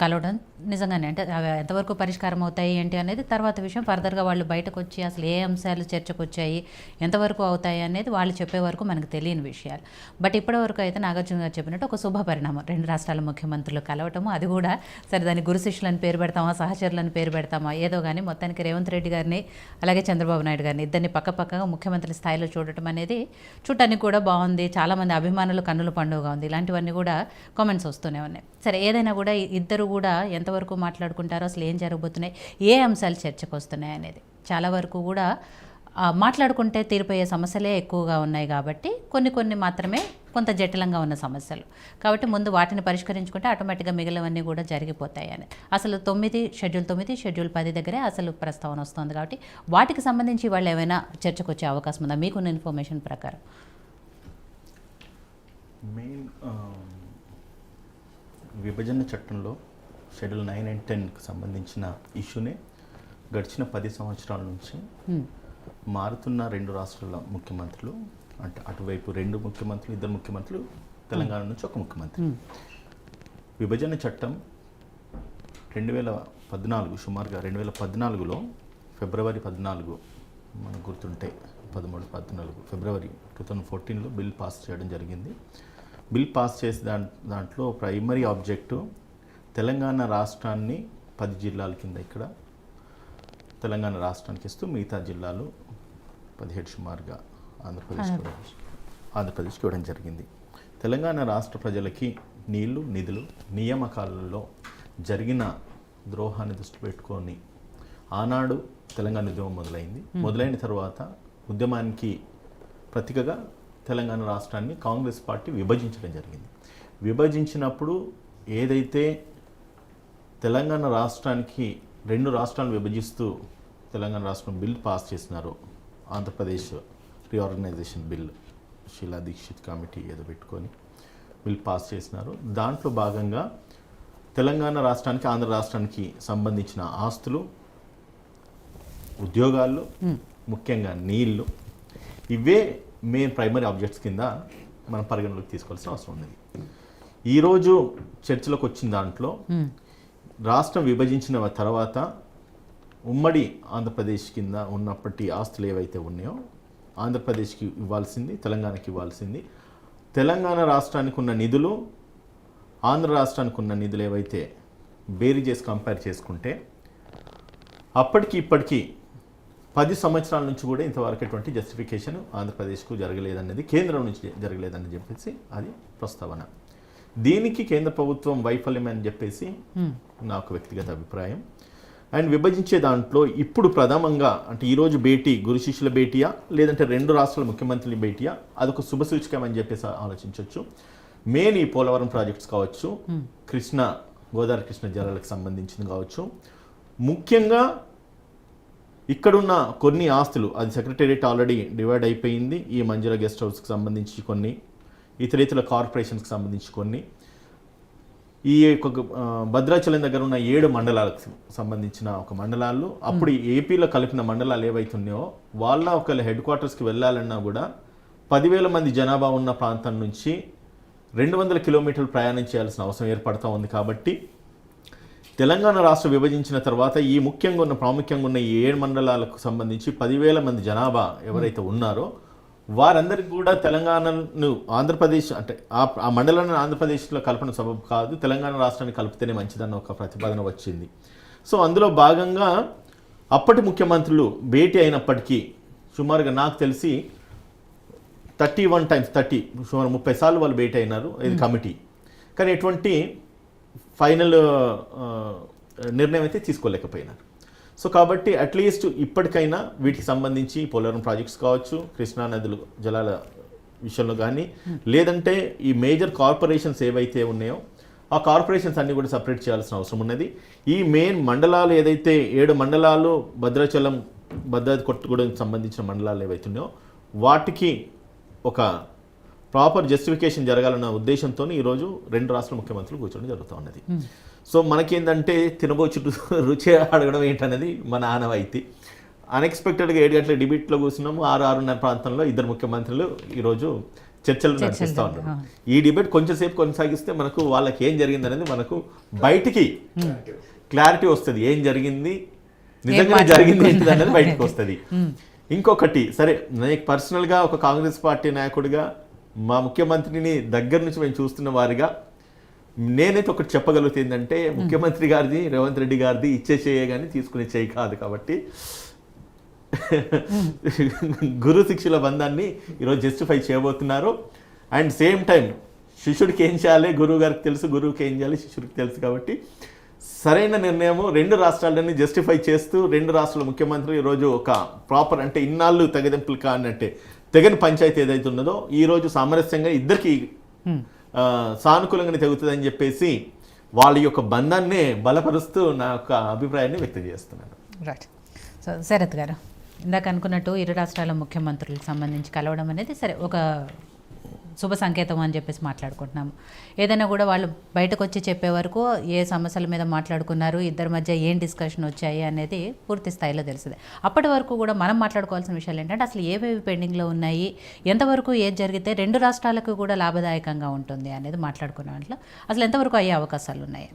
కలవడం నిజంగానే అంటే అవి ఎంతవరకు పరిష్కారం అవుతాయి ఏంటి అనేది తర్వాత విషయం. ఫర్దర్గా వాళ్ళు బయటకు వచ్చి అసలు ఏ అంశాలు చర్చకు వచ్చాయి, ఎంతవరకు అవుతాయి అనేది వాళ్ళు చెప్పే వరకు మనకు తెలియని విషయాలు. బట్ ఇప్పటివరకు అయితే నాగార్జున గారు చెప్పినట్టు ఒక శుభ పరిణామం, రెండు రాష్ట్రాల ముఖ్యమంత్రులు కలవటము. అది కూడా సరే దాన్ని గురు శిష్యులని పేరు పెడతామా, సహచరులను పేరు పెడతామా ఏదో కానీ మొత్తానికి రేవంత్ రెడ్డి గారిని అలాగే చంద్రబాబు నాయుడు గారిని ఇద్దరిని పక్కపక్కగా ముఖ్యమంత్రి స్థాయిలో చూడటం అనేది చూడటానికి కూడా బాగుంది. చాలామంది అభిమానులు కన్నుల పండుగ ఉంది. ఇలాంటివన్నీ కూడా కామెంట్స్ వస్తూనే ఉన్నాయి. సరే ఏదైనా కూడా ఇద్దరు కూడా ఎంతవరకు మాట్లాడుకుంటారో, అసలు ఏం జరగబోతున్నాయి, ఏ అంశాలు చర్చకు వస్తున్నాయి అనేది చాలా వరకు కూడా మాట్లాడుకుంటే తీరిపోయే సమస్యలే ఎక్కువగా ఉన్నాయి కాబట్టి కొన్ని మాత్రమే కొంత జటిలంగా ఉన్న సమస్యలు కాబట్టి ముందు వాటిని పరిష్కరించుకుంటే ఆటోమేటిక్గా మిగిలినవన్నీ కూడా జరిగిపోతాయి అని. అసలు షెడ్యూల్ 9 షెడ్యూల్ 10 దగ్గరే అసలు ప్రస్తావన వస్తుంది కాబట్టి వాటికి సంబంధించి వాళ్ళు ఏమైనా చర్చకు వచ్చే అవకాశం ఉందా మీకున్న ఇన్ఫర్మేషన్ ప్రకారం? మెయిన్ విభజన చట్టంలో షెడ్యూల్ 9 and 10కి సంబంధించిన ఇష్యూనే గడిచిన 10 సంవత్సరాల నుంచి మారుతున్న రెండు రాష్ట్రాల ముఖ్యమంత్రులు, అంటే అటువైపు రెండు ముఖ్యమంత్రులు, ఇద్దరు ముఖ్యమంత్రులు, తెలంగాణ నుంచి ఒక ముఖ్యమంత్రి. విభజన చట్టం 2014 సుమారుగా 2014లో ఫిబ్రవరి 14 మనకు గుర్తుంటే 13-14 ఫిబ్రవరి 2014లో బిల్ పాస్ చేయడం జరిగింది. బిల్ పాస్ చేసే దాంట్లో ప్రైమరీ ఆబ్జెక్టివ్ తెలంగాణ రాష్ట్రాన్ని 10 జిల్లాల కింద ఇక్కడ తెలంగాణ రాష్ట్రానికి ఇస్తూ మిగతా జిల్లాలు 17 సుమారుగా ఆంధ్రప్రదేశ్కి ఇవ్వడం జరిగింది. తెలంగాణ రాష్ట్ర ప్రజలకి నీళ్లు, నిధులు, నియామకాలలో జరిగిన ద్రోహాన్ని దృష్టి పెట్టుకొని ఆనాడు తెలంగాణ ఉద్యమం మొదలైన తర్వాత ఉద్యమానికి ప్రతీకగా తెలంగాణ రాష్ట్రాన్ని కాంగ్రెస్ పార్టీ విభజించడం జరిగింది. విభజించినప్పుడు ఏదైతే తెలంగాణ రాష్ట్రానికి రెండు రాష్ట్రాలను విభజిస్తూ తెలంగాణ రాష్ట్రం బిల్ పాస్ చేసినారో, Andhra Pradesh reorganisation bill, Sheila Dikshit committee ఏదో పెట్టుకొని బిల్ పాస్ చేసినారో, దాంట్లో భాగంగా తెలంగాణ రాష్ట్రానికి ఆంధ్ర రాష్ట్రానికి సంబంధించిన ఆస్తులు, ఉద్యోగాలు, ముఖ్యంగా నీళ్లు, ఇవే మెయిన్ ప్రైమరీ ఆబ్జెక్ట్స్ కింద మనం పరిగణలోకి తీసుకోవాల్సిన అవసరం ఉన్నది. ఈరోజు చర్చలోకి వచ్చిన దాంట్లో రాష్ట్రం విభజించిన తర్వాత ఉమ్మడి ఆంధ్రప్రదేశ్ కింద ఉన్నప్పటి ఆస్తులు ఏవైతే ఉన్నాయో ఆంధ్రప్రదేశ్కి ఇవ్వాల్సింది, తెలంగాణకి ఇవ్వాల్సింది, తెలంగాణ రాష్ట్రానికి ఉన్న నిధులు, ఆంధ్ర రాష్ట్రానికి ఉన్న నిధులు ఏవైతే బేరీ చేసి కంపేర్ చేసుకుంటే అప్పటికి ఇప్పటికీ 10 సంవత్సరాల నుంచి కూడా ఇంతవరకు ఎటువంటి జస్టిఫికేషన్ ఆంధ్రప్రదేశ్కు జరగలేదన్నది, కేంద్రం నుంచి జరగలేదని చెప్పేసి అది ప్రస్తావన. దీనికి కేంద్ర ప్రభుత్వం వైఫల్యం అని చెప్పేసి నాకు వ్యక్తిగత అభిప్రాయం. అండ్ విభజించే దాంట్లో ఇప్పుడు ప్రథమంగా అంటే ఈరోజు భేటీ గురు శిష్యుల భేటీయా లేదంటే రెండు రాష్ట్రాల ముఖ్యమంత్రుల భేటీయా, అదొక శుభసూచకం అని చెప్పేసి ఆలోచించవచ్చు. మెయిన్ ఈ పోలవరం ప్రాజెక్ట్స్ కావచ్చు, గోదావరి కృష్ణ జలాలకు సంబంధించింది కావచ్చు, ముఖ్యంగా ఇక్కడున్న కొన్ని ఆస్తులు, అది సెక్రటేరియట్ ఆల్రెడీ డివైడ్ అయిపోయింది, ఈ మంజుల గెస్ట్ హౌస్కి సంబంధించి కొన్ని, ఇతర కార్పొరేషన్స్కి సంబంధించి కొన్ని, ఈ భద్రాచలం దగ్గర ఉన్న 7 మండలాలకు సంబంధించిన ఒక మండలాలు, అప్పుడు ఏపీలో కలిపిన మండలాలు ఏవైతున్నాయో వాళ్ళ ఒకవేళ హెడ్ క్వార్టర్స్కి వెళ్ళాలన్నా కూడా 10,000 మంది జనాభా ఉన్న ప్రాంతం నుంచి 200 కిలోమీటర్లు ప్రయాణం చేయాల్సిన అవసరం ఏర్పడుతూ ఉంది. కాబట్టి తెలంగాణ రాష్ట్రం విభజించిన తర్వాత ఈ ప్రాముఖ్యంగా ఉన్న ఈ 7 మండలాలకు సంబంధించి 10,000 మంది జనాభా ఎవరైతే ఉన్నారో వారందరికీ కూడా తెలంగాణను ఆంధ్రప్రదేశ్ అంటే ఆ మండలాన్ని ఆంధ్రప్రదేశ్లో కలపడం సబబు కాదు, తెలంగాణ రాష్ట్రాన్ని కలిపితేనే మంచిదన్న ఒక ప్రతిపాదన వచ్చింది. సో అందులో భాగంగా అప్పటి ముఖ్యమంత్రులు భేటీ అయినప్పటికీ సుమారుగా నాకు తెలిసి 31 times సుమారు 30 సార్లు వాళ్ళు భేటీ అయినారు, ఇది కమిటీ. కానీ ఎటువంటి ఫైనల్ నిర్ణయం అయితే తీసుకోలేకపోయినారు. సో కాబట్టి అట్లీస్ట్ ఇప్పటికైనా వీటికి సంబంధించి పోలవరం ప్రాజెక్ట్స్ కావచ్చు, కృష్ణా నదులు జలాల విషయంలో కానీ, లేదంటే ఈ మేజర్ కార్పొరేషన్స్ ఏవైతే ఉన్నాయో ఆ కార్పొరేషన్స్ అన్నీ కూడా సపరేట్ చేయాల్సిన అవసరం ఉన్నది. ఈ మెయిన్ మండలాలు ఏదైతే 7 మండలాలు భద్రాచలం, భద్రాద్రి కొత్తగూడెంకి సంబంధించిన మండలాలు ఏవైతే ఉన్నాయో వాటికి ఒక ప్రాపర్ జస్టిఫికేషన్ జరగాలన్న ఉద్దేశంతో ఈరోజు రెండు రాష్ట్ర ముఖ్యమంత్రులు కూర్చోవడం జరుగుతూ ఉన్నది. సో మనకేంటంటే తినబో చుట్టూ రుచి అడగడం ఏంటనేది మన ఆనవాయితీ. అన్ఎక్స్పెక్టెడ్గా 7 గంటల డిబేట్లో కూర్చున్నాము, 6-6:30 ప్రాంతంలో 2 ముఖ్యమంత్రులు ఈరోజు చర్చలు నడిపిస్తూ ఉంటారు. ఈ డిబేట్ కొంచెం సేపు కొనసాగిస్తే మనకు వాళ్ళకి ఏం జరిగింది అనేది మనకు బయటికి క్లారిటీ వస్తుంది. ఏం జరిగింది, నిజంగా జరిగింది ఏంటిది అనేది బయటకు వస్తుంది. ఇంకొకటి, సరే నాకు పర్సనల్గా ఒక కాంగ్రెస్ పార్టీ నాయకుడిగా మా ముఖ్యమంత్రిని దగ్గర నుంచి మేము చూస్తున్న వారిగా నేనైతే ఒకటి చెప్పగలుగుతుంది ఏంటంటే, ముఖ్యమంత్రి గారిది, రేవంత్ రెడ్డి గారిది ఇచ్చే చేయ కానీ తీసుకునే చేయి కాదు. కాబట్టి గురు శిష్యుల బంధాన్ని ఈరోజు జస్టిఫై చేయబోతున్నారు. అండ్ సేమ్ టైం శిష్యుడికి ఏం చేయాలి గురువు గారికి తెలుసు, గురువుకి ఏం చేయాలి శిష్యుడికి తెలుసు. కాబట్టి సరైన నిర్ణయము రెండు రాష్ట్రాలని జస్టిఫై చేస్తూ రెండు రాష్ట్రాల ముఖ్యమంత్రి ఈరోజు ఒక ప్రాపర్, అంటే ఇన్నాళ్ళు తెగదెంపులు కానట్టే తెగని పంచాయతీ ఏదైతే ఉన్నదో ఈరోజు సామరస్యంగా ఇద్దరికి సానుకూలంగానే తెగుతుందని చెప్పేసి వాళ్ళ యొక్క బంధాన్ని బలపరుస్తూ నా యొక్క అభిప్రాయాన్ని వ్యక్తం చేస్తున్నాను. రైట్. సో శరత్ గారు, ఇందాక అనుకున్నట్టు ఇరు రాష్ట్రాల ముఖ్యమంత్రులకు సంబంధించి కలవడం అనేది సరే ఒక శుభ సంకేతం అని చెప్పేసి మాట్లాడుకుంటున్నాము. ఏదైనా కూడా వాళ్ళు బయటకు వచ్చి చెప్పే వరకు ఏ సమస్యల మీద మాట్లాడుకున్నారు, ఇద్దరి మధ్య ఏం డిస్కషన్ వచ్చాయి అనేది పూర్తి స్థాయిలో తెలుస్తుంది. అప్పటి వరకు కూడా మనం మాట్లాడుకోవాల్సిన విషయాలు ఏంటంటే అసలు ఏవేవి పెండింగ్లో ఉన్నాయి, ఎంతవరకు ఏది జరిగితే రెండు రాష్ట్రాలకు కూడా లాభదాయకంగా ఉంటుంది అనేది మాట్లాడుకునే దాంట్లో అసలు ఎంతవరకు అయ్యే అవకాశాలు ఉన్నాయి.